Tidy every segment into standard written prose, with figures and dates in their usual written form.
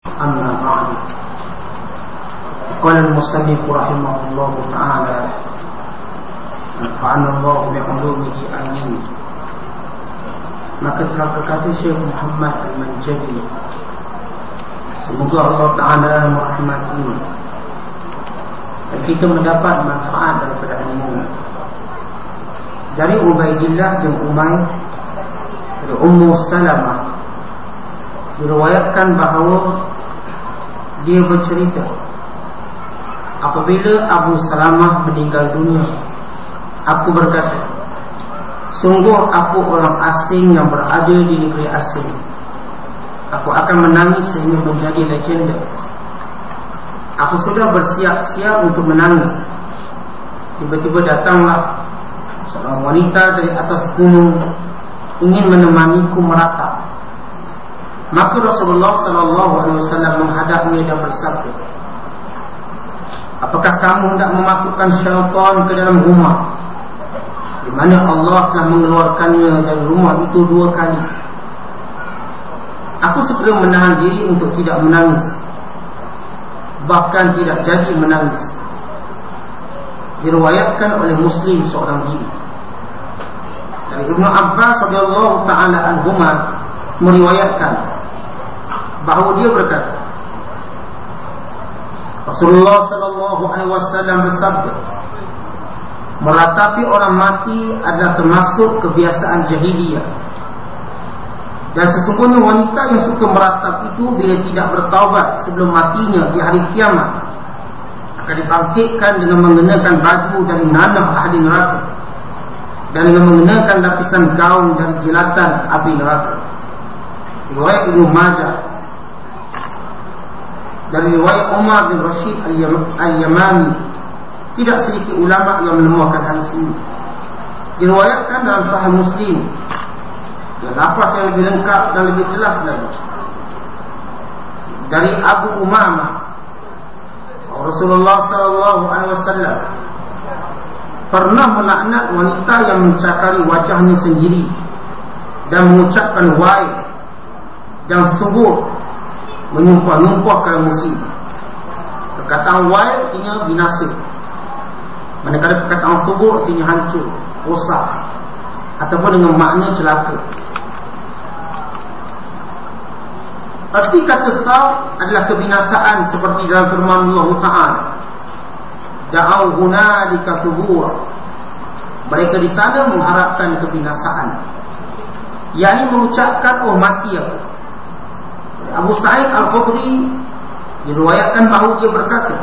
أما بعد قال المصنف رحمه الله تعالى نفعنا الله بعلومه آمين. Maka telah berkata Syekh Muhammad Al-Manjabi, semoga Allah Ta'ala merahmati dan kita mendapat manfaat daripada ilmu. Dari Ubaidillah bin Umayr dari Ummu Salamah diriwayatkan bahawa dia bercerita, apabila Abu Salamah meninggal dunia, aku berkata, sungguh aku orang asing yang berada di negeri asing. Aku akan menangis sehingga menjadi legenda. Aku sudah bersiap-siap untuk menangis. Tiba-tiba datanglah seorang wanita dari atas gunung ingin menemaniku meratap. Maka Rasulullah SAW menghadapnya dan bersabda, apakah kamu hendak memasukkan syaitan ke dalam rumah di mana Allah telah mengeluarkannya dari rumah itu 2 kali? Aku segera menahan diri untuk tidak menangis, bahkan tidak jadi menangis. Diriwayatkan oleh Muslim seorang diri. Dari Ibnu Abbas radhiyallahu taala anhuma meriwayatkan bahawa dia berkata, Rasulullah sallallahu alaihi wasallam bersabda, meratapi orang mati adalah termasuk kebiasaan jahiliyah. Dan sesungguhnya wanita yang suka meratap itu bila tidak bertaubat sebelum matinya di hari kiamat akan dibangkitkan dengan mengenakan baju dari nanah ahli neraka dan dengan mengenakan lapisan gaun dari jilatan api neraka. Riwayat Ibnu Majah. Dari riwayat Umar bin Rashid Al-Yamani, tidak sedikit ulama yang menemukan hadis ini. Diriwayatkan dalam Sahih Muslim dan lafaz yang lebih lengkap dan lebih jelas lagi. Dari Abu Umamah, Rasulullah SAW pernah melaknat wanita yang mencakari wajahnya sendiri dan mengucapkan wai dan subur, menyumpah-nyumpahkan musibah. Perkataan wai artinya binasa, manakala perkataan subur artinya hancur, rosak, ataupun dengan makna celaka. Arti kata sab adalah kebinasaan, seperti dalam firman Allah Ta'ala, da'au hunalika subura, mereka di sana mengharapkan kebinasaan, yakni mengucapkan, oh mati aku. Abu Sa'id Al-Khudri diriwayatkan bahawa dia berkata,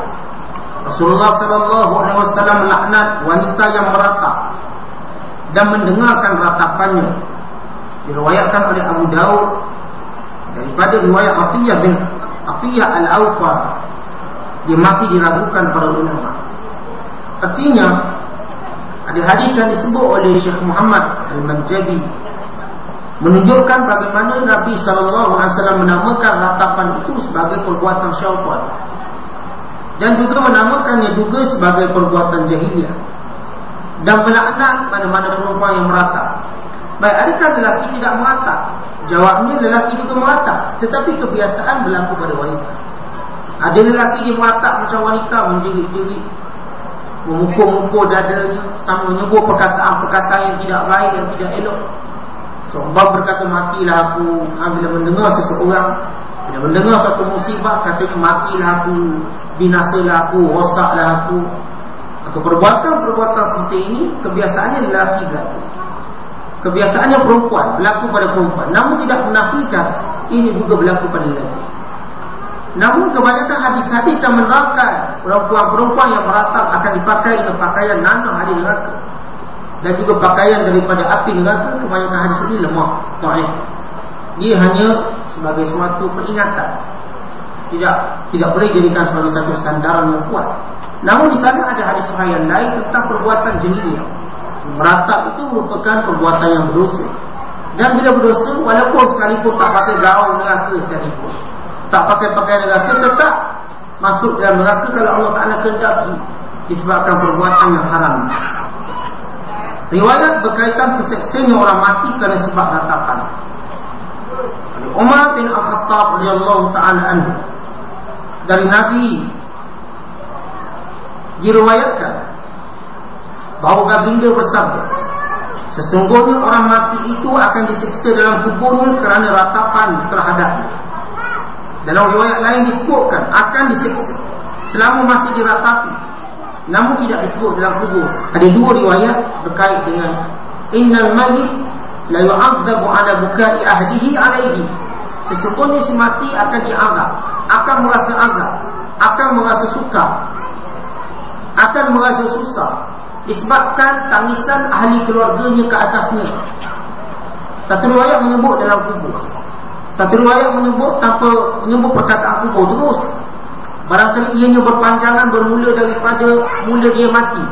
Rasulullah SAW melaknat wanita yang meratap dan mendengarkan ratapannya. Diriwayatkan oleh Abu Daud daripada riwayat Atiyah Al-Awfa. Dia masih diragukan para ulama. Artinya ada hadis yang disebut oleh Syekh Muhammad Al-Manjabi menunjukkan bagaimana Nabi SAW menamakan ratapan itu sebagai perbuatan syaitan, dan juga menamakannya juga sebagai perbuatan jahiliyah, dan melaknat mana-mana perempuan yang meratap. Baik, adakah lelaki tidak meratap? Jawabnya, lelaki juga meratap, tetapi kebiasaan berlaku pada wanita. Ada lelaki dia meratap macam wanita, menjerit-jerit, memukul-mukul dadanya, sama menyebut perkataan-perkataan yang tidak baik dan tidak elok. Seorang berkata, matilah aku. Bila mendengar seseorang, bila mendengar satu musibah, katanya matilah aku, binasalah aku, rosaklah aku. Atau perbuatan-perbuatan seperti ini kebiasaannya lelaki berlaku, kebiasaannya perempuan berlaku pada perempuan. Namun tidak menafikan ini juga berlaku pada lelaki. Namun kebanyakan hadis-hadis yang menerangkan perempuan-perempuan yang meratap akan dipakai dengan pakaian nanah ahli neraka dan juga pakaian daripada api neraka, kebanyakan hadis ini lemah, dhaif. Dia hanya sebagai suatu peringatan, tidak boleh dijadikan sebagai satu sandaran yang kuat. Namun di sana ada hadis yang lain tentang perbuatan jahiliyah. Meratap itu merupakan perbuatan yang berdosa, dan bila berdosa, walaupun sekalipun tak pakai gaun neraka sekalipun, tak pakai pakaian neraka, tetap masuk dalam neraka kalau Allah Ta'ala kehendaki, disebabkan perbuatan yang haram. Riwayat berkaitan kesaksiannya orang mati kerana sebab ratapan. Umar bin Al-Khattab radhiyallahu ta'ala anhu, dari Nabi diriwayatkan bahawa baginda bersabda, sesungguhnya orang mati itu akan disiksa dalam kuburnya kerana ratapan terhadapnya. Dalam riwayat lain disebutkan akan disiksa selama masih diratapi, namun tidak disebut dalam kubur. Ada dua riwayat berkait dengan innal mayyit la yu'adzabu ala bukai ahlihi alaihi. Sesungguhnya si mati akan diazab, akan merasa azab, akan merasa suka, akan merasa susah disebabkan tangisan ahli keluarganya ke atasnya. Satu riwayat menyebut dalam kubur, satu riwayat menyebut tanpa menyebut perkataan kubur terus. Barangkali ianya berpanjangan bermula daripada mula dia mati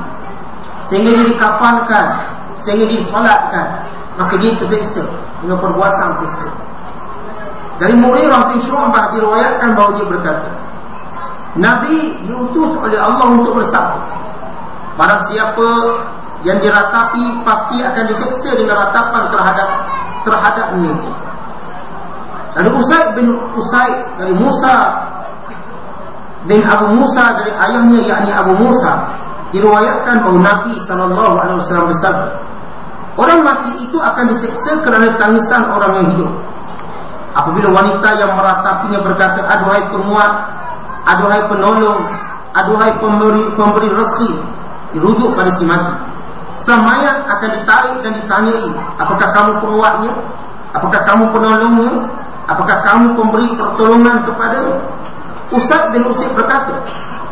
sehingga dia dikafankan, sehingga dia disolatkan, maka dia tersiksa dengan perbuatan tersebut. Dari Mughirah bin Syu'bah diriwayatkan bahawa dia berkata, Nabi diutus oleh Allah untuk bersabda, barang siapa yang diratapi pasti akan disiksa dengan ratapan terhadapnya. Lalu Usaid bin Usaid dari Musa bin Abu Musa dari ayahnya, yakni Abu Musa, diriwayatkan bahawa Nabi SAW bersabda, orang mati itu akan disiksa kerana tangisan orang yang hidup. Apabila wanita yang meratapinya berkata, aduhai penguat, aduhai penolong, aduhai pemberi rezeki, dirujuk pada si mati. Sang mayat akan ditarik dan ditanyai, apakah kamu penguatnya? Apakah kamu penolongnya? Apakah kamu pemberi pertolongan kepadanya? Usaid bin Usaid berkata,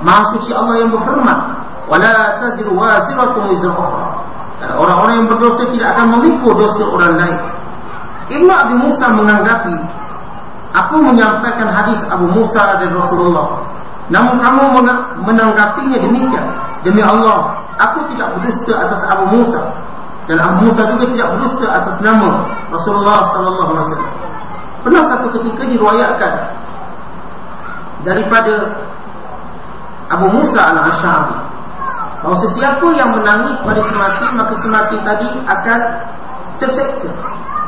Maha suci Allah yang berfirman, wala taziru waziratun wizra ukhra. Orang-orang yang berdosa tidak akan memikul dosa orang lain. Ibnu Abi Musa menanggapi, aku menyampaikan hadis Abu Musa dari Rasulullah, namun kamu menanggapinya demikian. Demi Allah, aku tidak berdusta atas Abu Musa, dan Abu Musa juga tidak berdusta atas nama Rasulullah sallallahu alaihi wasallam. Pernah satu ketika diriwayatkan daripada Abu Musa al-Asy'ari bahawa sesiapa yang menangis pada semati, maka semati tadi akan terseksa.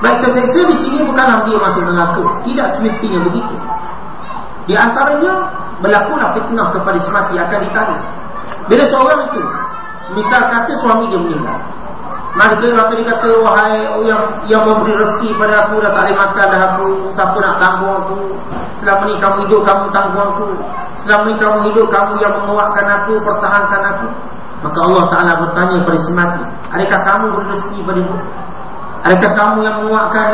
Baik, terseksa di sini bukanlah dia masuk neraka, tidak semestinya begitu. Di antaranya berlakulah fitnah kepada semati, akan ditarik. Bila seorang itu, misal kata suami dia meninggal, maka dia kata, wahai yang memberi rezeki pada aku, dah tak boleh makan dah aku, siapa nak tanggung aku? Selama ni kamu hidup, kamu tanggung aku. Selama ni kamu hidup, kamu yang menguatkan aku, pertahankan aku. Maka Allah Ta'ala bertanya pada si mati, adakah kamu beri rezeki pada aku? Adakah kamu yang menguatkan?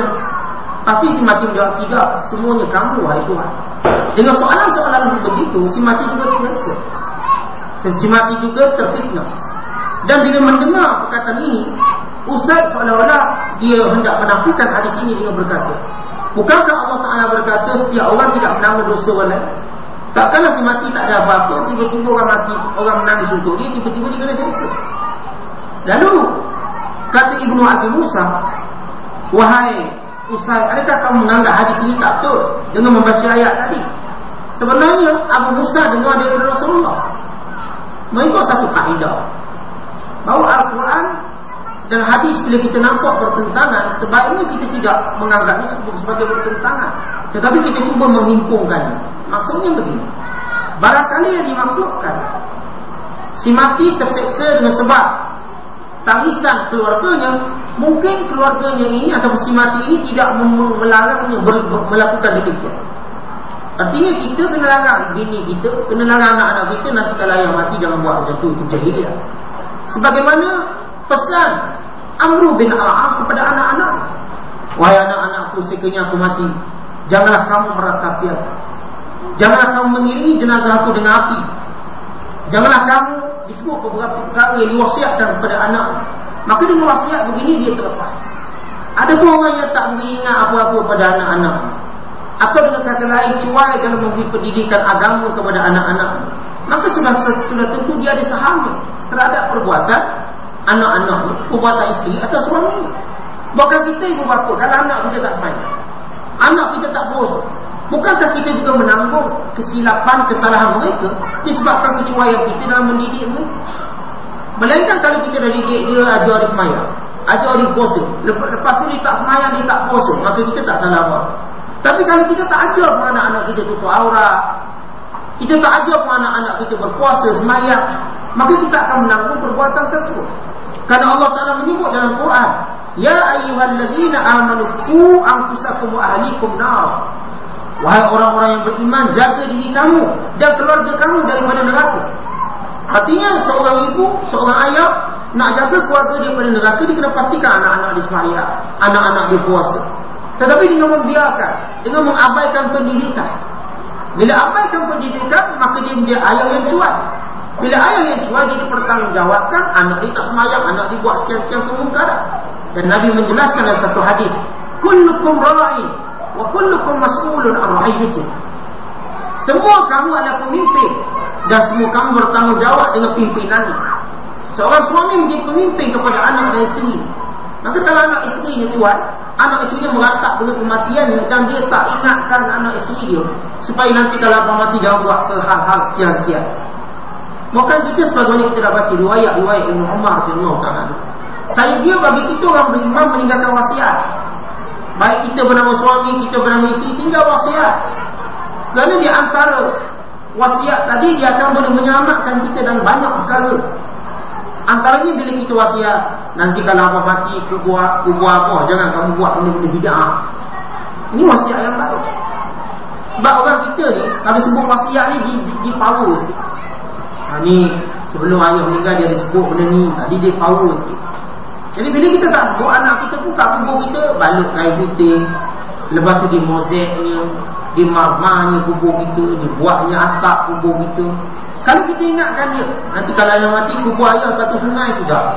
Pasti si mati menjawab, tidak, semuanya kamu, wahai Tuhan. Dengan soalan-soalan begitu, si mati juga tersiksa, dan si mati juga terfitnah. Dan bila mendengar perkataan ini, Usaid seolah-olah dia hendak menafikan hadis ini dengan berkata, bukankah Allah Ta'ala berkata setiap orang tidak menanggung dosa orang lain? Takkanlah si mati tak ada apa-apa, tiba-tiba orang mati, orang menangis untuk dia, tiba-tiba dia kena siksa. Lalu kata Ibnu Abi Musa, wahai Usaid, adakah kamu menganggap hadis ini tak betul dengan membaca ayat tadi? Sebenarnya Abu Musa dengar dari Rasulullah mengikut satu kaedah bahawa Al-Quran dan hadis bila kita nampak bertentangan, sebaiknya kita tidak menganggapnya sebagai bertentangan, tetapi kita cuba menghimpunkannya. Maksudnya begini, barangkali yang dimaksudkan si mati terseksa dengan sebab tangisan keluarganya, mungkin keluarganya ini atau si mati ini tidak melarangnya melakukan demikian. Artinya kita kena larang bini kita, kena larang anak-anak kita, nanti kalau ayah mati jangan buat macam tu, itu jahiliah. Sebagaimana pesan Amr bin Al-As kepada anak-anak, wahai anak-anakku, sekiranya aku mati, janganlah kamu meratapi aku, janganlah kamu mengiringi jenazah aku dengan api, janganlah kamu disebut beberapa perkara yang diwasiatkan kepada anak. Maka dengan wasiat begini dia terlepas. Ada pun orang yang tak beringat apa-apa pada anak-anak, atau dengan kata lain cuai dalam memberi pendidikan agama kepada anak-anak, maka sudah tentu dia ada saham terhadap perbuatan anak-anaknya, perbuatan isteri atau suami. Bukan kita ibu bapa, kalau anak kita tak sembahyang, anak kita tak puasa, bukankah kita juga menanggung kesilapan, kesalahan mereka disebabkan kecuaian kita dalam mendidik mereka? Melainkan kalau kita dah didik dia ada hari sembahyang, ada hari puasa, lepas tu dia tak sembahyang, dia tak puasa, maka kita tak salah apa. Tapi kalau kita tak ajar pun anak-anak kita tutup aurat, kita tak ajar pun anak-anak kita berpuasa, sembahyang, maka kita akan menanggung perbuatan tersebut. Karena Allah Ta'ala menyebut dalam Quran, ya ayyuhalladzina amanu qu anfusakum wa ahlikum nar. Wahai orang-orang yang beriman, jaga diri kamu dan keluarga kamu daripada neraka. Artinya seorang ibu, seorang ayah nak jaga keluarga dia daripada neraka, dia kena pastikan anak-anak dia sembahyang, anak-anak dia puasa. Tetapi dengan membiarkan, dengan mengabaikan pendidikan, bila abaikan pendidikan, maka dia menjadi ayah yang cuat. Bila ayah yang cuat, dia dipertanggungjawabkan, anak dia tak sembahyang, anak dia buat sekian-sekian kemungkaran. Dan Nabi menjelaskan dalam satu hadis, kullukum ra'in wa kullukum mas'ulun an ra'iyatihi. Semua kamu adalah pemimpin dan semua kamu bertanggungjawab dengan pimpinannya. Seorang suami menjadi pemimpin kepada anak dan isteri. Maka kalau anak isterinya cuat, anak isterinya meratap dengan kematian dan dia tak ingatkan anak isteri dia, supaya nanti kalau abang mati jangan buat ke hal-hal sekian-sekian. Maka kita sebagaimana kita dah baca riwayat Ibn Umar radhiyallahu ta'ala, saya dia bagi kita orang beriman meninggalkan wasiat. Baik kita bernama suami, kita bernama isteri, tinggal wasiat. Kerana di antara wasiat tadi, dia akan boleh menyelamatkan kita dalam banyak perkara. Antaranya bila kita wasiat, nanti kalau abang mati kubur apa, jangan kamu buat benda-benda bid'ah. Ini wasiat yang baik. Sebab orang kita ni, kalau sebut wasiat ni di power sikit. Ni sebelum ayah meninggal dia ada sebut benda ni, tadi dia power sikit. Jadi bila kita tak sebut, anak kita pun kat kubur kita balut kain putih, lepas tu di mozaiknya, di marmarnya kubur kita, dibuatnya atap kubur kita. Kalau kita ingatkan dia, nanti kalau ayah mati, kubur ayah satu sungai sudah.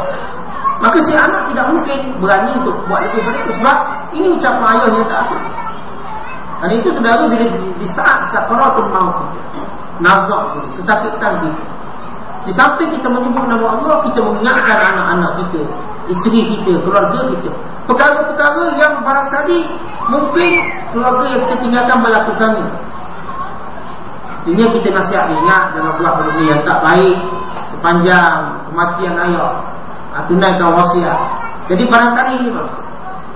Maka si anak tidak mungkin berani untuk buat lebih daripada itu. Sebab ini ucapan ayah yang tak apa. Dan itu saudara, bila di saat sakaratul maut, nazak kita, kesakitan kita, di samping kita menyebut nama Allah, kita mengingatkan anak-anak kita, isteri kita, keluarga kita, perkara-perkara yang barangkali mungkin keluarga yang kita tinggalkan melakukannya. Ini kita nasihat, ingat jangan buat benda yang tak baik sepanjang kematian ayah. Tunaikan wasiat. Jadi barangkali ini maksud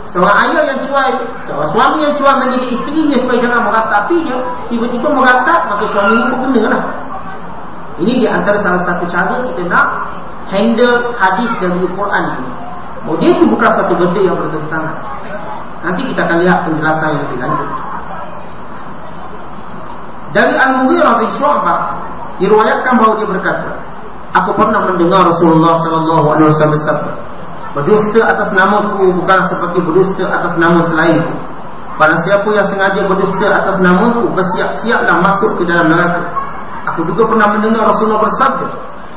seorang ayah yang cuai, seorang suami yang cuai menjadi isterinya supaya jangan meratapinya, tiba-tiba meratap, maka suami ini pun kena lah. Ini di antara salah satu cara kita nak handle hadis dari Al-Quran ini. Oh, dia itu bukan satu benda yang bertentangan. Nanti kita akan lihat penjelasan yang lebih lanjut. Dari Al-Mughirah bin Syu'bah diriwayatkan bahawa dia berkata, aku pernah mendengar Rasulullah sallallahu alaihi wasallam bersabda, berdusta atas namaku bukan seperti berdusta atas nama selainku. Barang siapa yang sengaja berdusta atas namaku, bersiap-siaplah masuk ke dalam neraka. Aku juga pernah mendengar Rasulullah bersabda,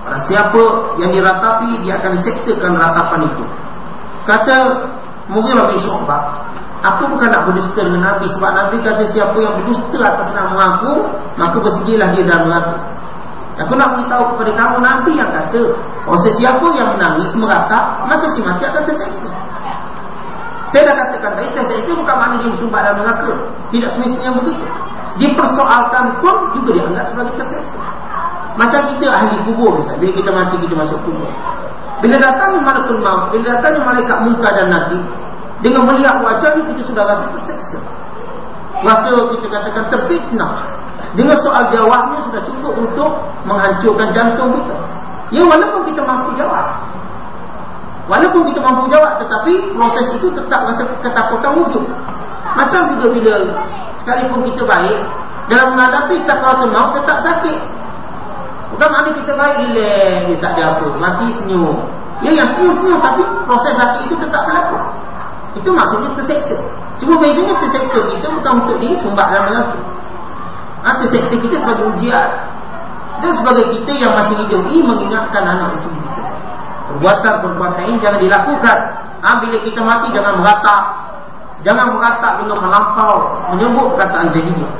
barang siapa yang diratapi, dia akan diseksakan ratapan itu. Kata Mughirah bin Syu'bah, aku bukan nak berdusta dengan Nabi, sebab Nabi kata siapa yang berdusta atas nama aku, maka bersegilah dia dalam neraka. Aku nak beritahu kepada kamu, Nabi yang kata, sesiapa yang menangis meratap, maka si mati akan terseksa. Saya dah katakan tadi, terseksa bukan makna dia bersumbat dalam neraka. Tidak semestinya begitu. Dipersoalkan pun juga dianggap sebagai terseksa. Macam kita ahli kubur misalnya, bila kita mati kita masuk kubur, bila datang malakul maut, bila datang malaikat munkar dan nakir, dengan melihat wajahnya kita sudah rasa terseksa, rasa kita katakan terfitnah. Dengan soal jawabnya sudah cukup untuk menghancurkan jantung kita. Ya, walaupun kita mampu jawab, tetapi proses itu tetap rasa ketakutan wujud. Macam juga bila sekalipun kita baik, dalam menghadapi sakaratul maut tetap sakit. Bukan makna kita baik bila dia tak ada apa, mati senyum. Ya, yang senyum-senyum, tapi proses sakit itu tetap berlaku. Itu maksudnya terseksa. Cuma bezanya terseksa kita bukan untuk disumbat dalam neraka. Terseksa kita sebagai ujian, dan sebagai kita yang masih hidup ini mengingatkan anak isteri kita, perbuatan-perbuatan ini jangan dilakukan. Bila kita mati jangan meratap dengan melampau menyebut perkataan jahiliyah.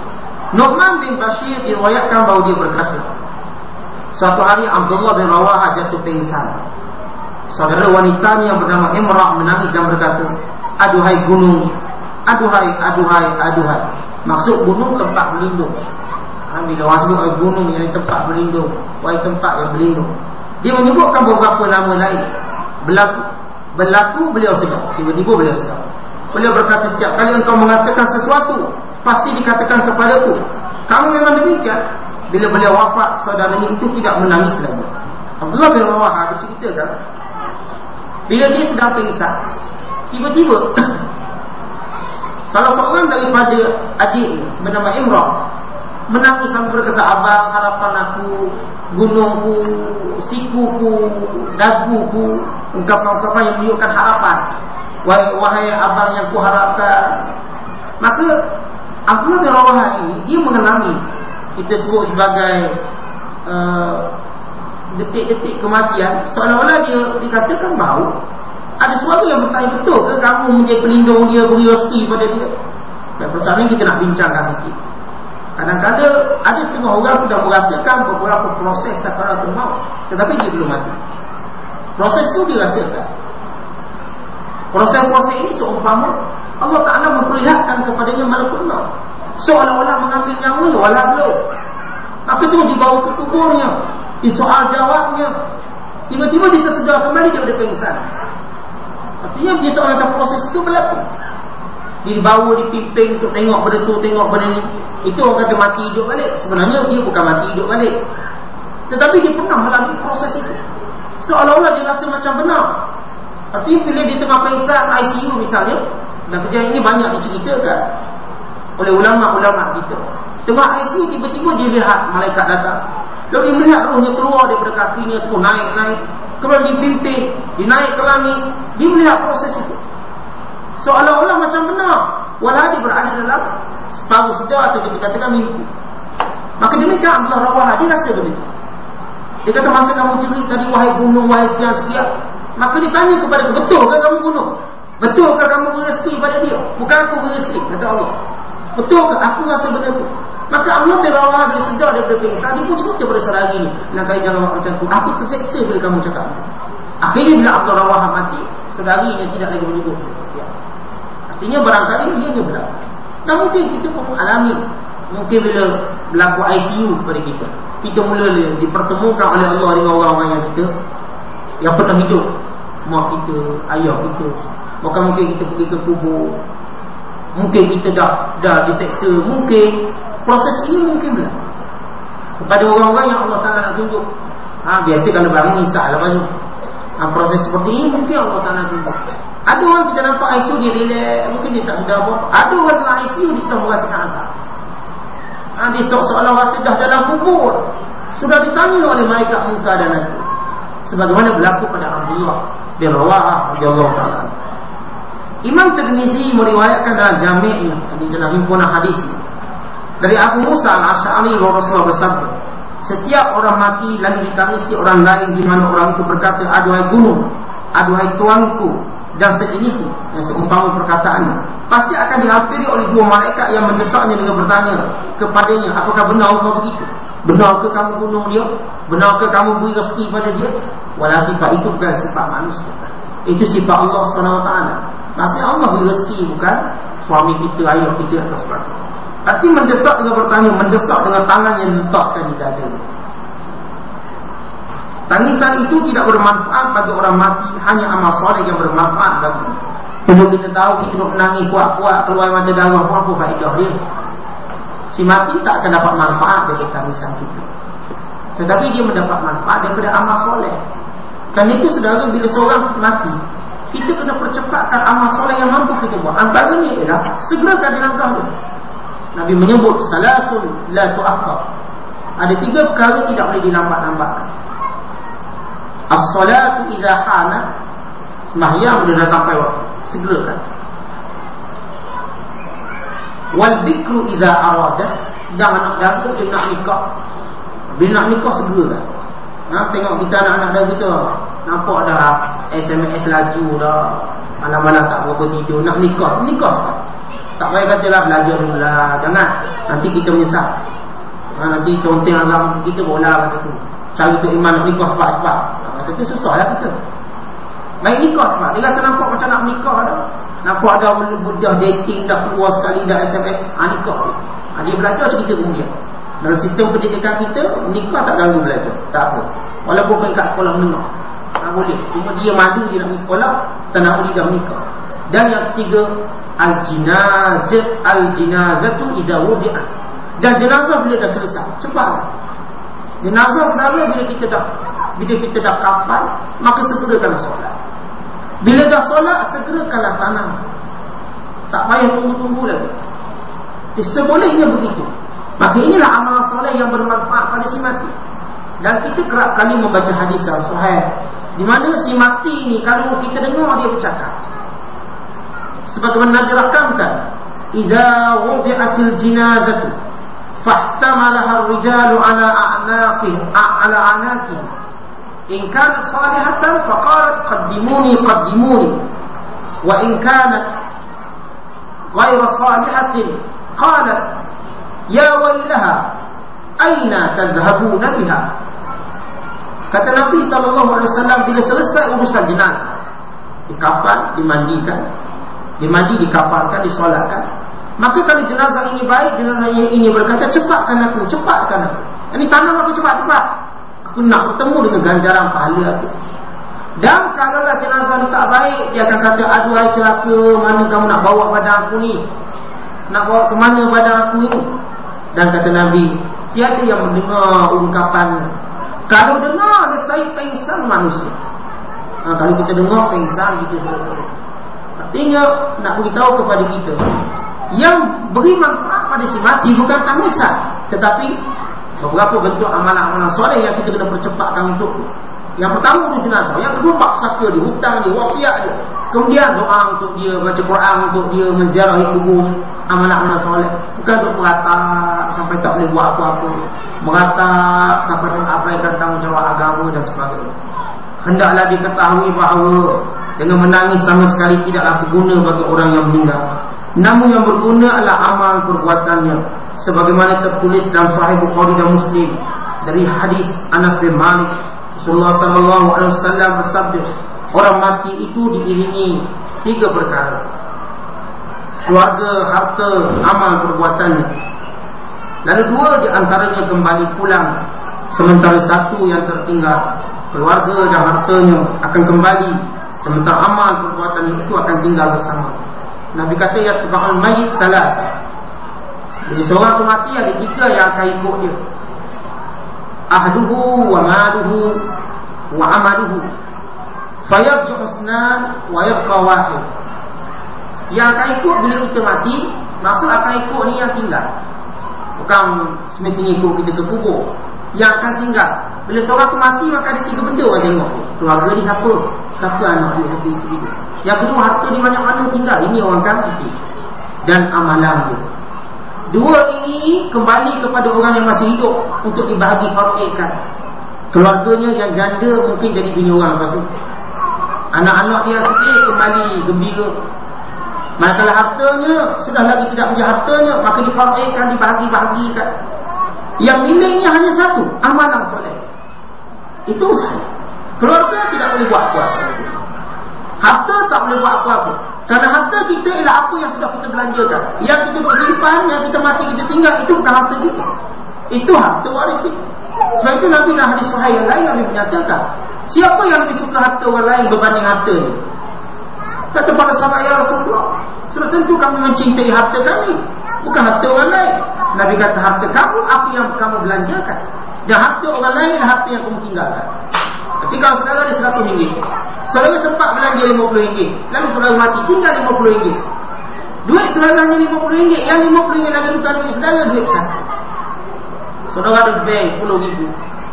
Nu'man bin Bashir diriwayatkan bahawa dia berkata, suatu hari Abdullah bin Rawahah jatuh pingsan. Saudara wanitanya yang bernama Imrah menangis dan berkata, aduhai gunung, aduhai. Maksud gunung tempat berlindung. Bila orang sebut gunung yang tempat berlindung, wahai tempat yang berlindung, dia menyebutkan beberapa nama lain. Berlaku beliau sedar. Tiba-tiba beliau sedar. Beliau berkata, setiap kali engkau mengatakan sesuatu, pasti dikatakan kepadaku, kamu memang demikian. Bila beliau wafat, saudaranya itu tidak menangis lagi. Abdullah bin Rawaha ada cerita kan, bila dia sedang pingsan, tiba-tiba salah seorang daripada adik bernama Imran menangis sambil berkata, abang, harapan aku, gunungku, sikuku, daguku, ungkapan-ungkapan yang menunjukkan harapan. Wahai abang yang kuharapkan. Maka Abdullah bin Rawaha ini, dia mengalami, kita sebut sebagai detik-detik kematian. Seolah-olah dia dikatakan bahawa ada suara yang bertanya, betul ke kamu menjadi pelindung dia, beri rezeki pada dia? Dan persoalan ini kita nak bincangkan sikit. Kadang-kadang ada setengah orang sudah merasakan beberapa proses sakaratul maut, tetapi dia belum mati. Proses itu dirasakan. Proses-proses ini seumpama Allah Ta'ala memperlihatkan kepadanya malakut maut, seolah-olah mengambil nyawanya, walau belum. Maka tu dibawa ke kuburnya, disoal jawabnya, tiba-tiba dia tersedar kembali daripada pingsan. Artinya dia seolah proses itu berlaku. Dia dibawa, dipimpin untuk tengok benda tu, tengok benda ni. Itu orang kata mati hidup balik. Sebenarnya dia bukan mati hidup balik, tetapi dia pernah melalui proses itu. Seolah-olah dia rasa macam benar. Artinya bila dia tengah pingsan ICU misalnya, dan kejadian ini banyak diceritakan oleh ulama-ulama kita. Tengah ICU tiba-tiba dia lihat malaikat datang. Lalu dia melihat rohnya keluar daripada kakinya tu, naik-naik, kemudian dipimpin, dinaik ke langit. Dia melihat proses itu seolah-olah macam benar, walau dia berada dalam separuh sedar atau kita katakan mimpi. Maka demikian Abdullah Rawaha, dia rasa begitu. Dia kata, masa kamu curi tadi, wahai gunung, wahai sekian-sekian, maka ditanya kepada aku, betul ke kamu gunung? Betul ke kamu beri rezeki pada dia? Bukan aku beri rezeki, kata Allah. Betul ke aku rasa benda itu? Maka Allah bin Rawaha bila sedar daripada pingsan, dia pun cerita pada saudara ni, nak kaya jangan macam tu, aku terseksa bila kamu cakap. Akhirnya bila Abdullah Rawaha mati, saudarinya tidak lagi menyebut. Ya. Artinya barangkali dia berlaku. Dan mungkin kita pun alami, mungkin bila berlaku ICU pada kita, kita mula dipertemukan oleh Allah dengan orang-orang yang kita, yang pernah hidup, mak kita, ayah kita. Bahkan mungkin kita pergi ke kubur, mungkin kita dah diseksa, mungkin proses ini mungkin berlaku kepada orang-orang yang Allah Ta'ala nak tunjuk. Biasa kalau bangun isyak lepas tu, proses seperti ini mungkin Allah Ta'ala tunjuk. Ada orang kita nampak ICU dia relax, mungkin dia tak sedar apa. Ada orang dalam ICU dia sudah merasakan azab. Dia seolah rasa dah dalam kubur, sudah ditanya oleh malaikat munkar dan nakir, sebagaimana berlaku pada Abdullah bin Rawaha radhiyallahu ta'ala. Imam Tirmizi meriwayatkan dalam Jami'-nya, di dalam himpunan hadis dari Abu Musa al-Asy'ari, Rasulullah bersabda, setiap orang mati lalu ditangisi orang lain, di mana orang itu berkata, aduhai gunung, aduhai tuanku, dan sejenisnya, yang seumpama perkataannya, pasti akan dihampiri oleh dua malaikat yang mendesaknya dengan bertanya kepadanya, apakah benar kau begitu? Benar ke kamu bunuh dia? Benar ke kamu beri rezeki pada dia? Walau sifat itu bukan sifat manusia, itu sifat Allah SWT. Maksudnya Allah beri rezeki, bukan suami kita, ayah kita atau sebagainya. Arti mendesak dengan bertanya, mendesak dengan tangan yang letakkan di dada. Tangisan itu tidak bermanfaat bagi orang mati, hanya amal soleh yang bermanfaat bagi. Perlu kita tahu, kita nak menangis kuat-kuat, keluar mata darah pun apa faedah dia? Si mati tak akan dapat manfaat dari tangisan kita, tetapi dia mendapat manfaat daripada amal soleh. Kerana itu saudara, bila seorang mati, kita kena percepatkan amal soleh yang mampu kita buat. Antaranya ialah segerakan jenazah dia. Nabi menyebut salasun la tu'akhkhar. Ada 3 perkara tidak boleh dilambat-lambatkan. As-salatu idza hana, sembahyang bila dah sampai waktu, segerakan. Wal bikru idza arada, dan anak dara dia nak nikah, bila nak nikah segerakan. Tengok kita anak-anak dah kita, nampak dah SMS laju dah, malam-malam tak berapa tidur, nak nikah. Tak payah katalah belajar dulu lah, jangan, nanti kita menyesal. Nanti conteng alam kita bola masa tu. Cari tu iman nak nikah cepat-cepat, masa tu susah lah kita. Baik nikah cepat, dia rasa nampak macam nak nikah dah, nampak dah dah dating, dah keluar sekali, dah SMS, nikah. Dia belajar cerita kemudian. Dalam sistem pendidikan kita, nikah tak ganggu belajar, tak apa. Walaupun peringkat sekolah menengah, tak boleh. Cuma dia malu dia nak pergi sekolah, tak nak boleh dah menikah. Dan yang ketiga, al-jinazatu idza wudi'at. Dan jenazah bila dah selesai, cepat. Jenazah selalu bila kita dah kafan, maka segerakanlah solat. Bila dah solat, segerakanlah tanam. Tak payah tunggu-tunggu lagi. Sebolehnya begitu. Maka inilah amalan soleh yang bermanfaat pada si mati. Dan kita kerap kali membaca hadis yang sahih, di mana si mati ni kalau kita dengar dia bercakap, sebagaimana dirakamkan, idza wudi'atil jinazatu fahtamalaha ar-rijalu ala anaqi in kanat salihatan faqalat qaddimuni wa in kanat ghayra salihatin qalat ya wailaha aina tadhhabuna biha. Kata Nabi SAW, bila selesai urusan jenazah, dikafan, dimandikan, dikafarkan, disolatkan, maka kalau jenazah ini baik, jenazah ini berkata, cepatkan aku. Ini tanam aku cepat. Aku nak bertemu dengan ganjaran pahala aku. Dan kalaulah jenazah ini tak baik, dia akan kata, aduhai celaka, mana kamu nak bawa badan aku ni? Nak bawa ke mana badan aku ni? Dan kata Nabi, tiada yang mendengar ungkapan. Kalau dengar, saya pengsan manusia. Kalau kita dengar, pengsan kita sudah. Artinya, nak beritahu kepada kita, yang beri manfaat pada si mati bukan tangisan, tetapi beberapa bentuk amalan-amalan soleh yang kita kena percepatkan untuk. Yang pertama urus jenazah, yang kedua bab saka dia, hutang dia, wasiat dia, kemudian doa untuk dia, baca Quran untuk dia, menziarahi kubur, amalan-amalan soleh. Bukan untuk meratap sampai tak boleh buat apa-apa, meratap sampai tak abaikan tanggungjawab agama dan sebagainya. Hendaklah diketahui bahawa dengan menangis sama sekali tidaklah berguna bagi orang yang meninggal. Namun yang berguna adalah amal perbuatannya, sebagaimana tertulis dalam Sahih Bukhari dan Muslim dari hadis Anas bin Malik. Rasulullah SAW bersabda, orang mati itu diiringi 3 perkara: keluarga, harta, amal perbuatannya. Lalu 2 di antaranya kembali pulang, sementara 1 yang tertinggal. Keluarga dan hartanya akan kembali, sementara amal perbuatannya itu akan tinggal bersama. Nabi kata, ya tuba'al mayit salas. Jadi seorang tu mati, ada 3 yang akan ikut dia: ahduhu wa maluhu wa amaluhu fayarji'u isnan wa yabqa wahid. Yang akan ikut bila kita mati, maksud akan ikut ni yang tinggal, bukan semestinya ikut kita ke kubur. Yang akan tinggal, bila seorang tu mati, maka ada 3 benda orang tengok. Keluarga dia siapa anak dia, siapa isteri dia. Yang kedua, harta di mana-mana tinggal, ini orang akan fikir. Dan amalan dia. 2 ini kembali kepada orang yang masih hidup untuk dibahagi faraikan. Keluarganya yang janda mungkin jadi bini orang lepas tu. Anak-anak dia sikit kembali gembira. Masalah hartanya, sudah lagi tidak punya hartanya, maka difaraikan, dibahagi-bahagikan. Yang miliknya hanya 1, amalan soleh. Itu sahaja. Keluarga tidak boleh buat apa-apa. Harta tak boleh buat apa-apa. Kerana harta kita ialah apa yang sudah kita belanjakan. Yang kita bersimpan, yang kita mati kita tinggal, itu bukan harta kita. Itu harta waris kita. Sebab itu Nabi dalam hadis sahih yang lain, Nabi menyatakan, siapa yang lebih suka harta orang lain berbanding harta ni? Kata para sahabat, ya Rasulullah, sudah tentu kami mencintai harta kami, bukan harta orang lain. Nabi kata, harta kamu apa yang kamu belanjakan, dan harta orang lain adalah harta yang kamu tinggalkan. Tapi kalau saudara ada RM100, saudara sempat belanja RM50, lalu saudara mati, tinggal RM50. Duit saudaranya RM50, yang RM50 lagi bukan duit saudara, duit satu. Saudara ada bank RM10,000,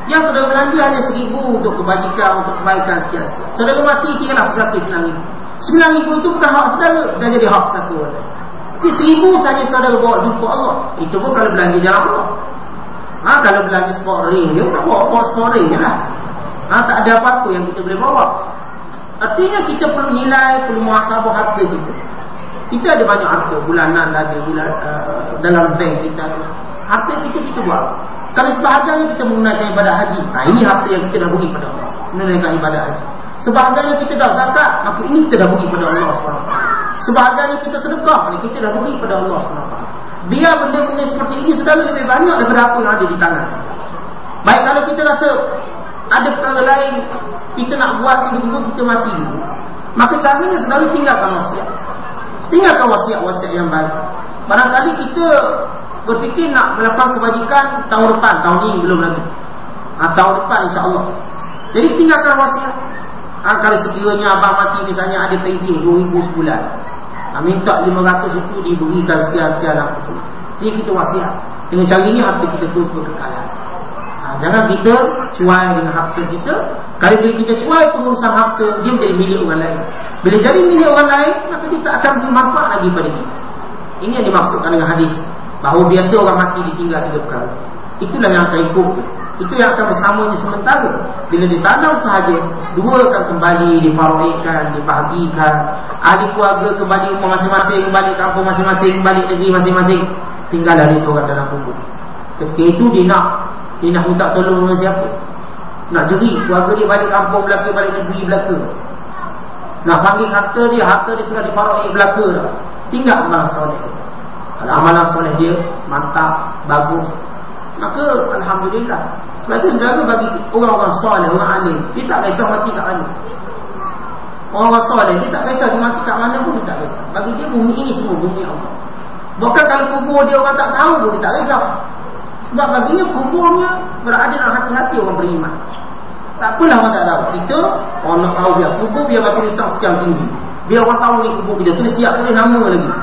yang saudara belanja hanya RM1,000 untuk kebajikan, untuk kebaikan sekian. Saudara mati, tinggallah RM9,000. RM9,000 itu bukan hak saudara, dah jadi hak satu. Jadi RM1,000 saja saudara bawa jumpa Allah. Itu pun kalau belanja jalan Allah. Kalau belanja sport ring, dia bukan bawa sport ring je lah. Tak ada apa-apa yang kita boleh bawa. Artinya kita perlu nilai, perlu muhasabah harta kita. Kita ada banyak harta, bulanan lagi, dalam bank kita. Harta kita buat. Kalau sebahagiannya kita menunaikan ibadat haji, ini harta yang kita dah beri pada Allah, menunaikan ibadat haji. Sebahagiannya kita dah zakat, maka ini kita dah beri pada Allah SWT. Sebahagiannya kita sedekah, kita dah beri pada Allah SWT. Biar benda-benda seperti ini saudara lebih banyak daripada apa yang ada di tangan. Baik kalau kita rasa ada perkara lain kita nak buat, tiba-tiba kita mati dulu, maka caranya saudara tinggalkan maksiat. tinggalkan wasiat-wasiat yang baik. Barangkali kita berfikir nak melakukan kebajikan tahun depan, tahun ni belum lagi. Tahun depan insya-Allah. Jadi tinggalkan wasiat. Kalau sekiranya abang mati misalnya ada pension 2,000 sebulan, minta 500 itu diberikan sekian-sekian lah. Jadi kita wasiat. Dengan cara ini harta kita terus berkekalan. Jangan kita cuai dengan harta kita. Kalau bila kita cuai pengurusan harta, dia menjadi milik orang lain. Bila jadi milik orang lain, maka kita akan beri manfaat lagi pada kita. Ini yang dimaksudkan dengan hadis, bahawa biasa orang mati ditinggal 3 perkara. Itulah yang akan ikut. Itu yang akan bersamanya sementara. Bila ditanam sahaja, 2 akan kembali difaroikan, dibahagikan. Ahli keluarga kembali rumah masing-masing, balik kampung masing-masing, balik negeri masing-masing. Tinggal dari seorang dalam kubur. Ketika itu dia nak minta tolong dengan siapa? Nak jeri keluarga dia balik kampung belaka, balik negeri belaka. Nak panggil harta dia sudah difaroik belaka dah. Tinggal amalan soleh. Kalau amalan soleh dia mantap, bagus, maka alhamdulillah. Sebab itu saudara, bagi orang-orang soleh, orang alim, dia tak kisah mati kat mana. Orang-orang soleh, dia tak kisah dia mati kat mana pun, dia tak kisah. Bagi dia bumi ini semua bumi Allah. Bahkan kalau kubur dia orang tak tahu pun, dia tak kisah. Sebab baginya kuburnya berada dalam hati-hati orang beriman. Tak apalah orang tak tahu. Kita orang nak tahu dia kubur, biar batu risau sekian tinggi, biar orang tahu ni kubur kita. Tulis siap, tulis nama lagi.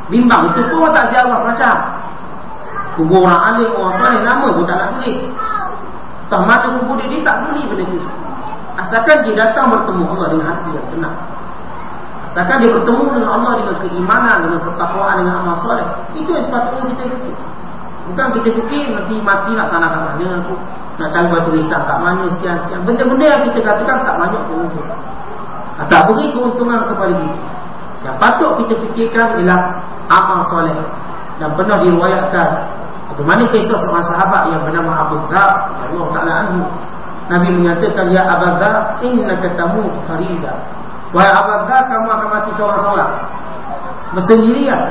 Bimbang, itu pun orang tak ziarah macam kubur orang alim, orang soleh, nama pun tak nak tulis. Tak mana kubur dia tak beli benda itu. Asalkan dia datang bertemu Allah dengan hati yang tenang. Asalkan dia bertemu dengan Allah dengan keimanan, dengan ketakwaan, dengan amal soleh. Itu yang sepatutnya kita fikir. Bukan kita fikir nanti mati nak tanah kat mana, nak cari batu risau kat mana, sekian-sekian. Benda-benda yang kita katakan tak banyak keuntungan, tak beri keuntungan kepada kita. Yang patut kita fikirkan ialah amal soleh. Dan pernah diriwayatkan bagaimana kisah seorang sahabat yang bernama Abu Dzar radhiyallahu ta'ala anhu. Nabi menyatakan, ya Abu Dzar, innaka tamut farida. Wahai Abu Dzar, kamu akan mati seorang-seorang, bersendirian.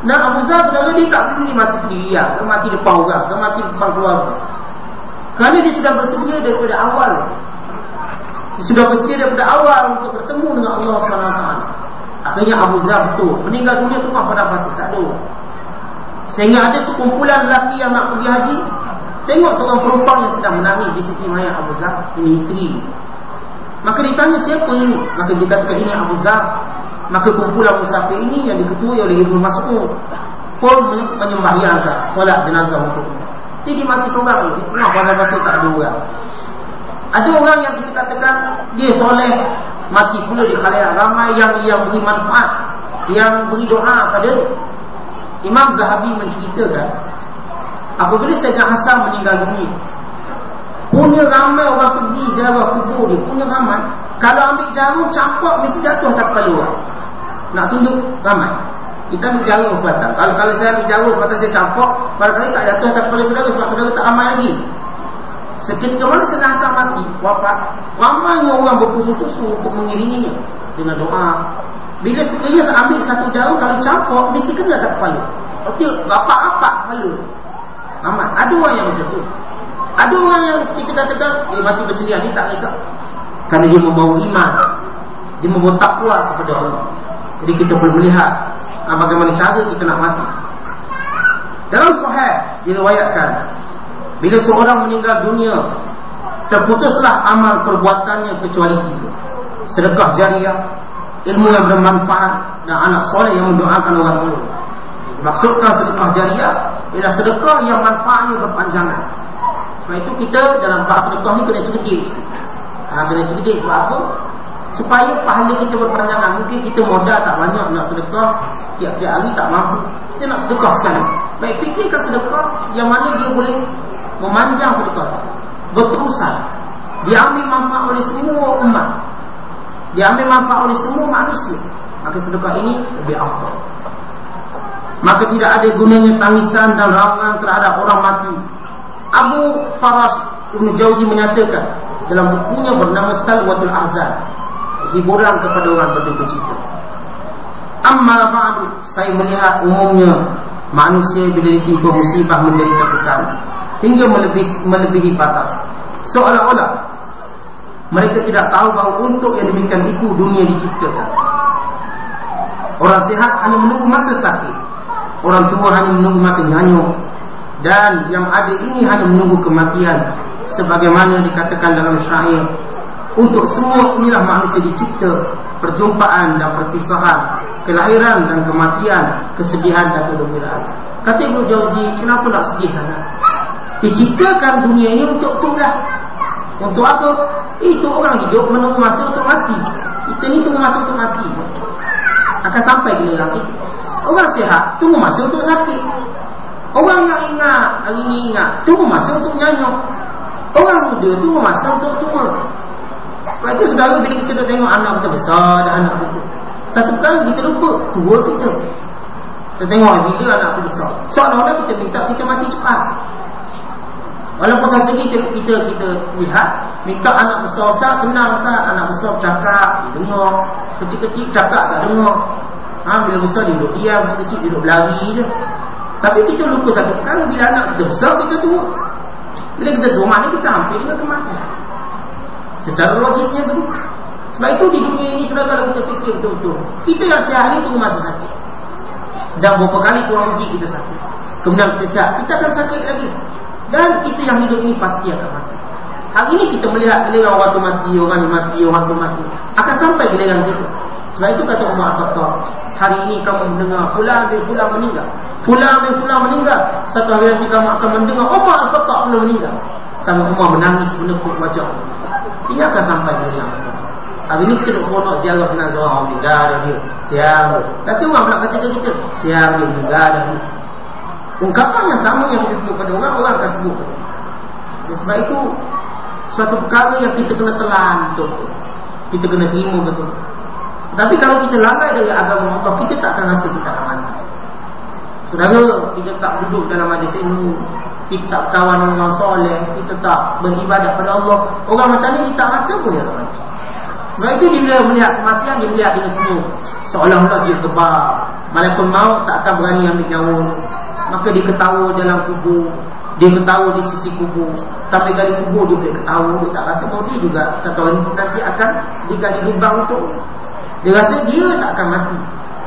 Dan Abu Dzar saudara, dia tak perlu mati sendirian, ke mati depan orang, ke mati depan keluarga. Kerana dia sudah bersedia daripada awal. Dia sudah bersedia daripada awal untuk bertemu dengan Allah SWT. Akhirnya Abu Dzar tu meninggal dunia tu pada pasal tak ada. Sehingga ada sekumpulan lelaki yang nak pergi haji, tengok seorang perempuan yang sedang menangis di sisi mayat Abu Dzar, ini isteri. Maka ditanya siapa ini? Maka dia katakan ini Abu Dzar. Maka kumpulan musafir ini yang diketuai oleh Ibnu Mas'ud pun menyembahyangkan solat jenazah untuk dia. Jadi mati seorang tu, di tengah pasal-pasal tak ada orang. Ada orang yang kita katakan dia soleh, mati pula di khalayak ramai yang beri manfaat, yang beri doa pada dia. Imam Zahabi menceritakan, apabila Sayyidina Hasan meninggal dunia, punya ramai orang pergi ziarah kubur dia, punya ramai. Kalau ambil jarum campak mesti jatuh atas kepala orang. Nak tunduk ramai. Kita ambil jarum sebatang. Kalau saya ambil jarum sebatang, saya campak, barangkali tak jatuh atas kepala saudara, sebab saudara tak ramai lagi. Seketika mana Sayyidina Hasan mati, wafat, ramainya orang berkusu-kusu untuk mengiringinya dengan doa. Bila sekiranya saya ambil satu jarum, kalau campak mesti kena atas kepala. Berarti rapat-rapat kepala. Amat. Ada orang yang macam tu. Ada orang yang kita katakan dia mati bersedia, dia tak risau. Kerana dia membawa iman, dia membawa takwa kepada Allah. Jadi kita perlu melihat bagaimana cara kita nak mati. Dalam Sahih diriwayatkan, bila seorang meninggal dunia, terputuslah amal perbuatannya kecuali 3: sedekah jariah, ilmu yang bermanfaat, dan anak soleh yang mendoakan orang tua. Maksudkan sedekah jariah ialah sedekah yang manfaatnya berpanjangan. Sebab itu kita dalam bab sedekah ni kena cerdik. Kena cerdik sebab apa? Supaya pahala kita berpanjangan. Mungkin kita modal tak banyak nak sedekah, tiap-tiap hari tak mampu, kita nak sedekah sekali. Baik, fikirkan sedekah yang mana dia boleh memanjang sedekah, berterusan, diambil manfaat oleh semua umat, diambil manfaat oleh semua manusia. Maka sedekah ini lebih afdal. Maka tidak ada gunanya tangisan dan rawangan terhadap orang mati. Abu Farash Ibn Jauzi menyatakan dalam bukunya bernama Salwatul Ahzan, hiburan kepada orang berduka cita. Amma ba'du, saya melihat umumnya manusia bila ditimpa musibah menderita kekal hingga melebihi batas, seolah-olah mereka tidak tahu bahawa untuk yang demikian itu dunia diciptakan. Orang sihat hanya menunggu masa sakit. Orang tua hanya menunggu masa nyanyuk. Dan yang ada ini hanya menunggu kematian. Sebagaimana dikatakan dalam syair, untuk semua inilah manusia dicipta, perjumpaan dan perpisahan, kelahiran dan kematian, kesedihan dan kegembiraan. Kata Ibnu Jauzi, kenapa nak sedih sangat? Diciptakan dunia ini untuk itulah. Untuk apa? Itu orang hidup menunggu masa untuk mati. Kita ni tunggu masa untuk mati. Akan sampai giliran itu. Orang sihat tunggu masa untuk sakit. Orang yang ingat, hari ini ingat, tunggu masa untuk nyanyuk. Orang muda tunggu masa untuk tua. Sebab itu saudara, bila kita dah tengok anak kita besar dan anak kita, satu kali kita lupa tua kita. Kita tengok bila anak kita besar, seolah-olah kita minta kita mati cepat. Walaupun saja kita lihat, minta anak besar-besar senang besar. Anak besar bercakap, dia dengar. Kecil-kecil bercakap, tak dengar. Bila besar dia duduk diam, kecil dia duduk berlari je. Tapi kita lupa satu perkara, bila anak kita besar, kita tua. Bila kita tua, maknanya kita hampir dengan kematian. Secara logiknya begitu. Sebab itu di dunia ini, sudah kalau kita fikir betul-betul, kita yang sihat ini tunggu masa sakit. Dan beberapa kali kurang uji kita sakit, kemudian kita sihat, kita akan sakit lagi. Dan kita yang hidup ini pasti akan mati. Hari ini kita melihat giliran orang tu mati, orang ni mati, orang tu mati, akan sampai giliran kita. Sebab itu kata Umar Al-Khattab, hari ini kamu mendengar fulan bin fulan meninggal, fulan bin fulan meninggal. Satu hari nanti kamu akan mendengar Umar Al-Khattab belum meninggal. Sama Umar menangis menepuk wajah. Ia akan sampai giliran. Hari ini kita nak ziarah jenazah orang meninggal dia. Siapa? Tapi orang pula kata kita, siapa dia meninggal dia. Ungkapan yang sama yang kita sebut pada orang, orang akan sebut pada orang. Sebab itu suatu perkara yang kita kena telan betul. Kita kena terima betul. Tapi kalau kita lalai dari agama Allah, kita tak akan rasa kita akan mati. Saudara, kita tak duduk dalam majlis ilmu, kita tak kawan dengan orang soleh, kita tak beribadat pada Allah, orang macam ni kita tak rasa pun dia akan mati. Sebab itu dia melihat kematian, dia melihat dengan semua seolah-olah dia gebar. Malaikat maut tak akan berani ambil nyawa. Maka dia ketawa dalam kubur, dia ketawa di sisi kubur. Sampai gali kubur dia boleh ketawa. Dia tak rasa bahawa dia juga satu hari nanti akan digali lubang untuk. Dia rasa dia tak akan mati.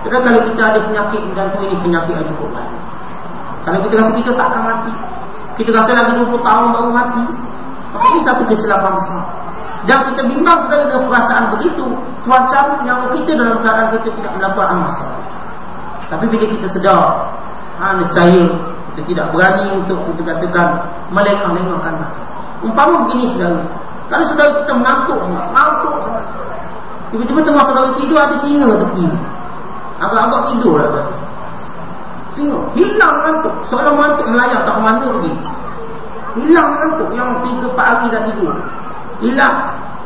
Sebab kalau kita ada penyakit jantung ini, penyakit yang cukup mati. Kalau kita rasa kita tak akan mati, kita rasa lagi 20 tahun baru mati, maka ini satu kesilapan besar. Dan kita bimbang dengan perasaan begitu, Tuhan cabut nyawa kita dalam keadaan kita tidak mendapat masalah. Tapi bila kita sedar, saya kita tidak berani untuk kita katakan melengah-lengahkan masa. Umpama begini saudara, kalau saudara kita mengantuk tiba-tiba tengah saudara tidur ada singa tepi, agak-agak tidur lah rasa. Singa hilang ngantuk, seorang mengantuk melayang tak mana lagi. Hilang ngantuk yang 3-4 hari dah tidur, hilang.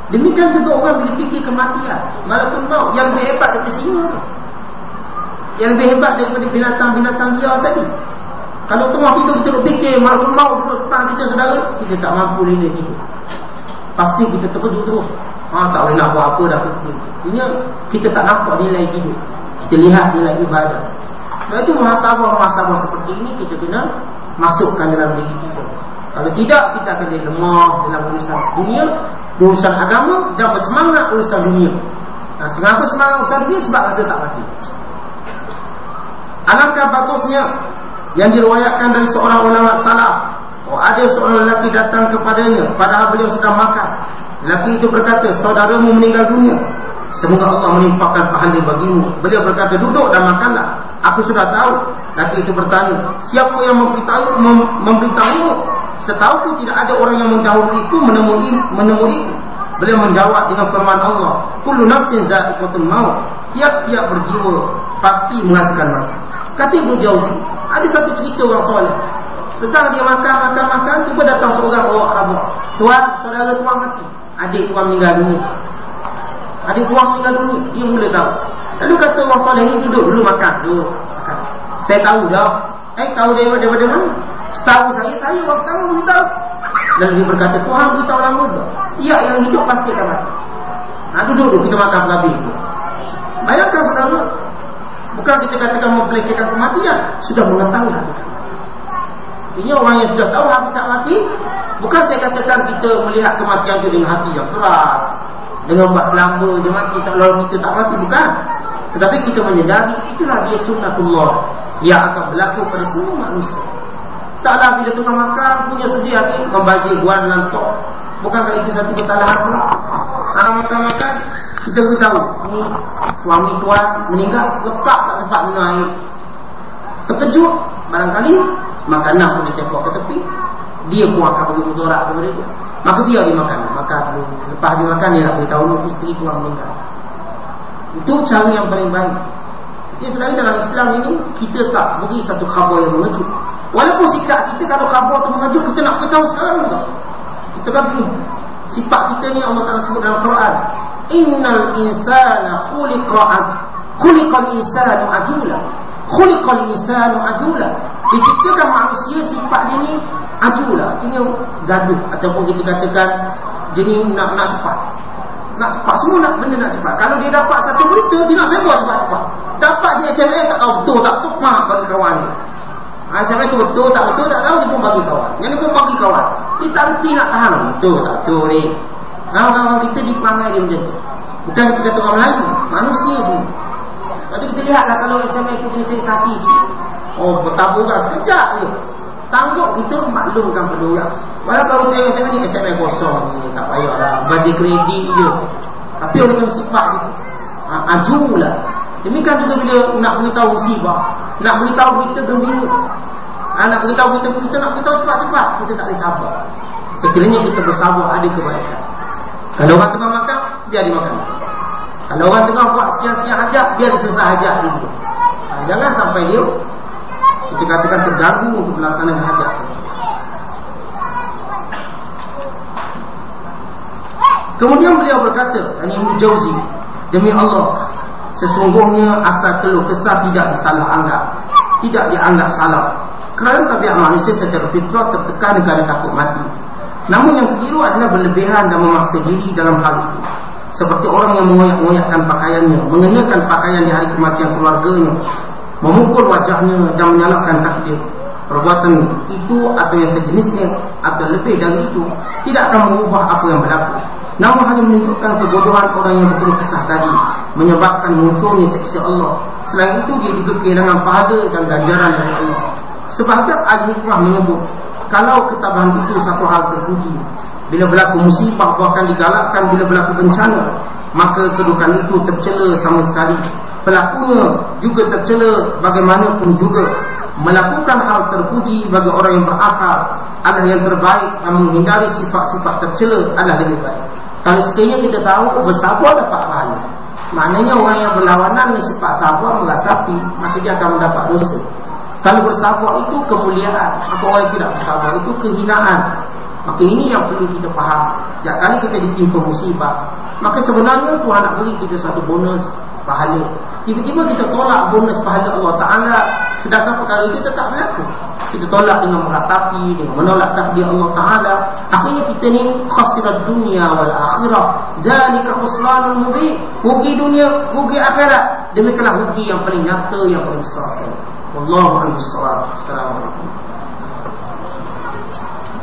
Demikian juga orang bila fikir kematian, walaupun maut yang lebih hebat daripada singa, yang lebih hebat daripada binatang-binatang liar tadi. Kalau tengah tidur kita berfikir malaikat maut duduk depan kita saudara, kita tak mampu leleh tidur. Pasti kita terkejut terus. Tak boleh nak buat apa dah fikir. Ini kita tak nampak nilai hidup. Kita lihat nilai ibadah. Sebab itu muhasabah seperti ini kita kena masukkan dalam diri kita. Kalau tidak, kita akan jadi lemah dalam urusan dunia, urusan agama, dan bersemangat urusan dunia. Kenapa semangat urusan dunia? Sebab rasa tak mati. Alangkah bagusnya yang diriwayatkan dari seorang ulama salaf, ada seorang lelaki datang kepadanya padahal beliau sedang makan. Lelaki itu berkata, saudaramu meninggal dunia, semoga Allah menimpakan pahala bagimu. Beliau berkata, duduk dan makanlah, aku sudah tahu. Lelaki itu bertanya, siapa yang memberitahumu? Setahuku tidak ada orang yang mendahuluiku menemuiku. Beliau menjawab dengan firman Allah, kullu nafsin za'iqatul maut, tiap-tiap berjiwa pasti merasakan mati. Kata Ibnu Jauzi, ada satu cerita orang soleh. Sedang dia makan, tiba datang seorang bawa khabar, tuan, saudara tuan mati, adik tuan meninggal dunia. Dia mula tahu. Lalu kata orang soleh ni, duduk dulu makan. Saya tahu dah. Tahu daripada mana? Setahu saya orang tahu beritahu. Lalu dia berkata, Tuhan beritahu lama dah. Ia yang hidup pasti akan mati. Duduk kita makan habis. Bayangkan saudara, bukan kita katakan mempelekehkan kematian, sudah mengetahui hakikat. Ini orang yang sudah tahu hakikat mati. Bukan saya katakan kita melihat kematian itu dengan hati yang keras, dengan buat selamba je mati seolah kita tak mati, bukan. Tetapi kita menyedari itulah dia sunnatullah yang akan berlaku pada semua manusia. Taklah bila tengah makan punya sedia ni membazir buat lantok. Bukankah itu satu kesalahan pula? Makan-makan kita beritahu ni suami tuan meninggal, letak kat tempat minum air. Terkejut barangkali makanan pun dicepok ke tepi, dia pun akan bagi mudarat kepada dia. Maka biar dia makan dulu. Lepas dia makan dia nak beritahu isteri tuan meninggal. Itu cara yang paling baik. Ya, sebenarnya dalam Islam ini kita tak beri satu khabar yang mengejut. Walaupun sikap kita kalau khabar tu mengejut, kita nak beritahu sekarang juga. Kita kan begini, sifat kita ni Allah Ta'ala sebut dalam Quran, innal insana khuliqal insanu ajula. Khuliqal insanu ajula. Diciptakan manusia sifat dia ni ajula, artinya gaduh, ataupun kita katakan dia ni nak cepat. Nak cepat, semua nak benda nak cepat. Kalau dia dapat satu berita, dia nak sebut cepat-cepat. Dapat dia SMS, tak tahu betul tak betul, bagi kawan dia. SMS tu betul tak betul, tak tahu, dia pun bagi kawan. Yang ni pun bagi kawan. Dia tak berhenti nak tahan, betul tak betul ni. Kawan-kawan kita diperangai dia macam tu. Bukan kita kata orang Melayu, manusia semua. Lepas tu kita lihatlah kalau SMS tu punya sensasi sikit. Oh, bertaburan sekejap je. Tanggup kita maklumkan penduduk. Walau kalau tengok SMS ni, SMS kosong ni, tak payahlah, bagi kredit je. Tapi orang sifat gitu, ajulah. Demikian juga bila nak beritahu musibah, nak beritahu berita gembira, nak beritahu berita, kita nak beritahu cepat-cepat, kita tak boleh sabar. Sekiranya kita bersabar, ada kebaikan. Kalau orang tengah makan, biar dia makan. Kalau orang tengah buat sekian-sekian hajat, biar dia selesai hajat dia juga. Jangan sampai dia kita katakan terganggu untuk pelaksanaan hajat. Kemudian beliau berkata, Ibnu Jauzi, demi Allah, sesungguhnya asal keluh kesah tidak disalah-anggap, tidak dianggap salah. Kerana tabiat manusia secara fitrah tertekan kerana takut mati. Namun yang keliru adalah berlebihan dan memaksa diri dalam hal itu. Seperti orang yang mengoyak-ngoyakkan pakaiannya, mengenakan pakaian di hari kematian keluarganya, memukul wajahnya dan menyalahkan takdir. Perbuatan itu atau yang sejenisnya atau lebih dari itu tidak akan mengubah apa yang berlaku, namun hanya menunjukkan kebodohan orang yang berkeluh kesah tadi, menyebabkan munculnya siksa Allah. Selain itu dia juga kehilangan pahala dan ganjaran dari Allah. Sebab Al-Hikmah menyebut, kalau ketabahan itu satu hal terpuji, bila berlaku musibah bahkan digalakkan bila berlaku bencana, maka kedudukan itu tercela sama sekali. Pelakunya juga tercela bagaimanapun juga. Melakukan hal terpuji bagi orang yang berakal adalah yang terbaik, dan menghindari sifat-sifat tercela adalah lebih baik. Kalau sekiranya kita tahu bersabar dapat pahala, maknanya orang yang berlawanan dengan sifat sabar meratapi, maka dia akan mendapat dosa. Kalau bersabar itu kemuliaan, maka orang yang tidak bersabar itu kehinaan. Maka ini yang perlu kita faham. Setiap kali kita ditimpa musibah, maka sebenarnya Tuhan nak beri kita satu bonus pahala. Tiba-tiba kita tolak bonus pahala Allah Ta'ala, sedangkan perkara itu tetap berlaku. Kita tolak dengan meratapi, dengan menolak takdir Allah Ta'ala. Akhirnya kita ni khasirat dunia wal akhirah. Zalika khusranul mubin. Rugi dunia, rugi akhirat. Demikianlah rugi yang paling nyata, yang paling besar. Wallahu a'lam bishawab. Assalamualaikum.